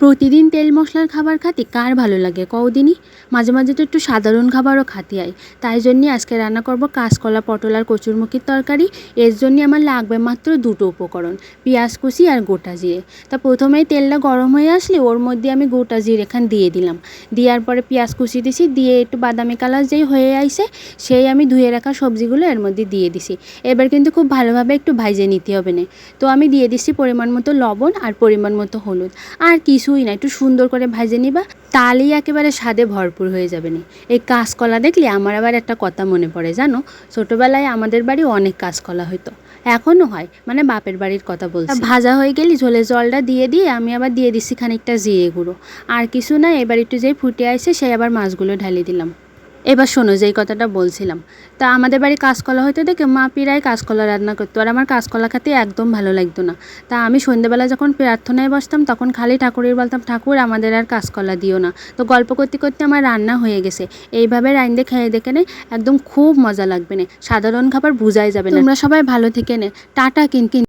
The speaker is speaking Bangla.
প্রতিদিন তেল মশলার খাবার খাতে কার ভালো লাগে কওদিনই। মাঝে মাঝে তো একটু সাধারণ খাবারও খাতে হয়। তাই জন্যে আজকে রান্না করব কাঁচকলা পটল আর কচুরমুখির তরকারি। এর জন্য আমার লাগবে মাত্র দুটো উপকরণ, পেঁয়াজ কুচি আর গোটা জিরে। তা প্রথমেই তেলটা গরম হয়ে আসলে ওর মধ্যে আমি গোটা জিরেখান দিয়ে দিলাম। দেওয়ার পরে পেঁয়াজ কুচি দিছি, দিয়ে একটু বাদামি কালার যেই হয়ে আইছে সেই আমি ধুয়ে রাখা সবজিগুলো এর মধ্যে দিয়ে দিছি। এবার কিন্তু খুব ভালোভাবে একটু ভাজে নিতে হবে না। তো আমি দিয়ে দিচ্ছি পরিমাণ মতো লবণ আর পরিমাণ মতো হলুদ। আর কিছুই না, একটু সুন্দর করে ভেজে নিবা, তাহলেই একেবারে স্বাদে ভরপুর হয়ে যাবে না। এই কাঁচকলা দেখলে আমার আবার একটা কথা মনে পড়ে, জানো, ছোটোবেলায় আমাদের বাড়ি অনেক কাঁচকলা হতো, এখনও হয়, মানে বাপের বাড়ির কথা বলছি। ভাজা হয়ে গেলে ঝোলের জলটা দিয়ে আমি আবার দিয়ে দিচ্ছি খানিকটা জিরে গুঁড়ো। আর কিছু না, এবার একটু যেই ফুটে আসছে সেই আবার মাছগুলো ঢালিয়ে দিলাম। এবার শোনো, যেই কথাটা বলছিলাম, তা আমাদের বাড়ি কাঁচকলা হইতে দেখে মা পিরাই কাঁচকলা রান্না করতো, আর আমার কাঁচকলা খেতে একদম ভালো লাগতো না। তা আমি সন্ধ্যেবেলা যখন প্রার্থনায় বসতাম তখন খালি ঠাকুরের বলতাম, ঠাকুর আমাদের আর কাঁচকলা দিও না। তো গল্প করতে করতে আমার রান্না হয়ে গেছে। এইভাবে রাইন্দে খেয়ে দেখে নে, একদম খুব মজা লাগবে না, সাধারণ খাবার বুঝাই যাবে না। তোমরা সবাই ভালো থেকে নে, টাটা। কিন।